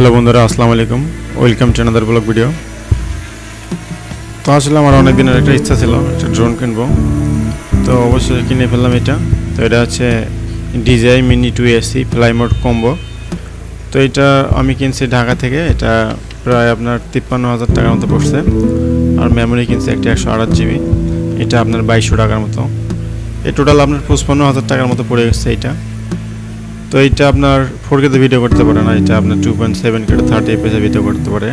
Hello বন্ধুরা, আসসালামু আলাইকুম। Welcome to another blog video. তো আসলে আমার অনেক দিনের একটা ইচ্ছা ছিল একটা ড্রোন কিনবো, তো অবশ্যই কিনে ফেললাম এটা। তো এটা হচ্ছে DJI Mini 2AC fly mode combo. তো এটা আমি কিনছি ঢাকা থেকে। এটা প্রায় আপনার 53,000 টাকার মতো পড়ছে। আর মেমোরি কিনছি একটা 128 GB, এটা আপনার 2200 টাকার মতো। এই টোটাল আপনার 55,000 টাকার মতো পড়ে গেছে এইটা। তো এইটা আপনার 4K তে ভিডিও করতে পারে না, এটা আপনার 2.7K 30 fps ভিডিও করতে পারে।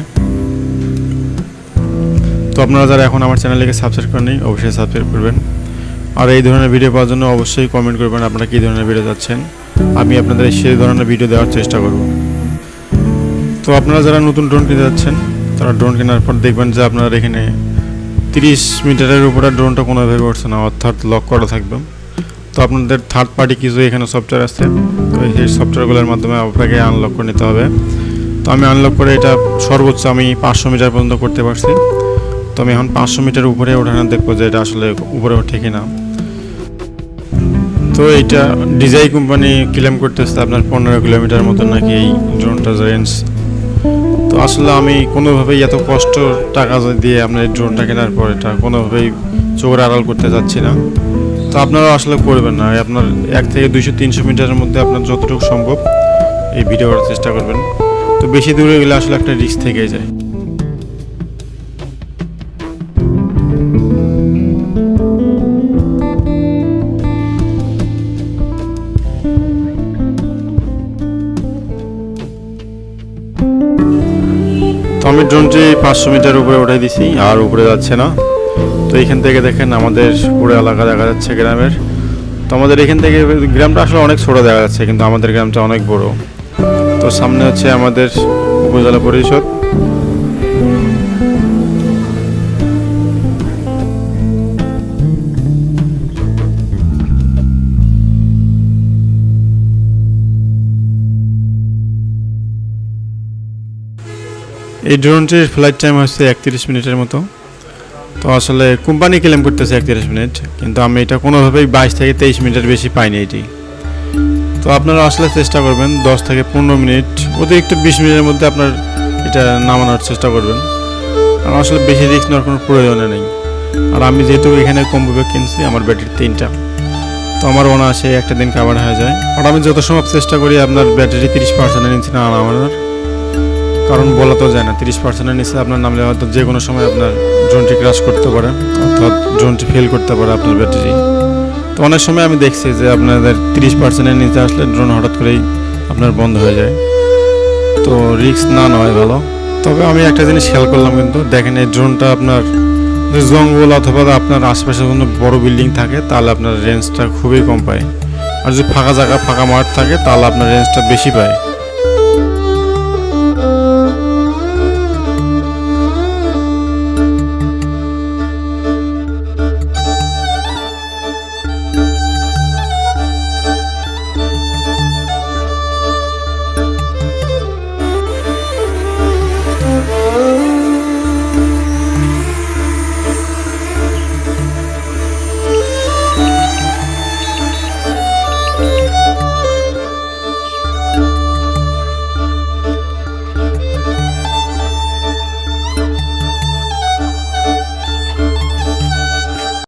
তো আপনারা যারা এখন আমার চ্যানেলকে সাবস্ক্রাইব করেননি অবশ্যই সাবস্ক্রাইব করবেন। আর এই ধরনের ভিডিও পাওয়ার জন্য অবশ্যই কমেন্ট করবেন আপনারা কী ধরনের ভিডিও চাচ্ছেন, আমি আপনাদের সেই ধরনের ভিডিও দেওয়ার চেষ্টা করব। তো আপনারা যারা নতুন ড্রোন কিনতে যাচ্ছেন তারা ড্রোন কেনার পর দেখবেন যে আপনার এখানে 30 মিটারের উপরে ড্রোনটা কোনোভাবে উঠছে না, অর্থাৎ লক করা থাকবে। তো আপনাদের থার্ড পার্টি কিছু এখানে সফটওয়্যার আছে, তো সেই সফটওয়্যারগুলোর মাধ্যমে আপনাকে আনলক করে নিতে হবে। তো আমি আনলক করে এটা সর্বোচ্চ আমি 500 মিটার পর্যন্ত করতে পারছি। তো আমি এখন 500 মিটার উপরে ওঠানো দেখবো যে এটা আসলে উপরে ওঠে কিনা। তো এইটা DJI কোম্পানি ক্লেম করতেছে আপনার 15 কিলোমিটার মতো নাকি এই ড্রোনটার রেঞ্জ। তো আসলে আমি কোনোভাবেই এত কষ্ট টাকা দিয়ে আপনার এই ড্রোনটা কেনার পর এটা কোনোভাবেই চোখের আড়াল করতে যাচ্ছি না। তো আপনারা আসলে করবেন না, আপনার 1 থেকে 200-300 মিটারের মধ্যে আপনার যতটুকু সম্ভব এই ভিডিও করার চেষ্টা করবেন। তো বেশি দূরে গেলে আসলে একটা রিস্ক থেকে যায়। তো আমি ড্রোনটি 500 মিটার উপরে উঠাই দিছি, আর উপরে যাচ্ছে না। তো এখান থেকে দেখেন আমাদের পুরো এলাকা দেখা যাচ্ছে গ্রামের। তো আমাদের এখান থেকে গ্রামটা আসলে অনেক ছোট দেখা যাচ্ছে, কিন্তু আমাদের গ্রামটা অনেক বড়। তো সামনে হচ্ছে আমাদের উপজেলা পরিষদ। এই ড্রোনটির ফ্লাইট টাইম হচ্ছে 31 মিনিটের মতো। তো আসলে কোম্পানি ক্লেম করতেছে 31 মিনিট, কিন্তু আমি এটা কোনোভাবেই 22 থেকে 23 মিনিটের বেশি পাইনি এটি। তো আপনারা আসলে চেষ্টা করবেন 10 থেকে 15 মিনিট, অতিরিক্ত 20 মিনিটের মধ্যে আপনার এটা নামানোর চেষ্টা করবেন। কারণ আসলে বেশি রিস্ক নেওয়ার কোনো প্রয়োজনে নেই। আর আমি যেহেতু এখানে কম্বো ব্যাগ কিনছি, আমার ব্যাটারি 3টা, তো আমার অনায়াসে একটা দিন কাভার হয়ে যায়। আর আমি যত সম্ভব চেষ্টা করি আপনার ব্যাটারি 30%-এর নিচে না নামানোর, কারণ বলা তো যায় না 30%-এর নিচে আপনার নামলে হয়তো যে কোনো সময় আপনার ড্রোনটি ক্র্যাশ করতে পারে, অর্থাৎ ড্রোনটি ফেল করতে পারে আপনার ব্যাটারি। তো অনেক সময় আমি দেখছি যে আপনাদের 30%-এর নিচে আসলে ড্রোন হঠাৎ করেই আপনার বন্ধ হয়ে যায়। তো রিস্ক না নেওয়াই ভালো। তবে আমি একটা জিনিস খেয়াল করলাম, কিন্তু দেখেন এই ড্রোনটা আপনার জঙ্গল অথবা আপনার আশেপাশে কোনো বড় বিল্ডিং থাকে তাহলে আপনার রেঞ্জটা খুবই কম পায়। আর যদি ফাঁকা জায়গা ফাঁকা মাঠ থাকে তাহলে আপনার রেঞ্জটা বেশি পায়।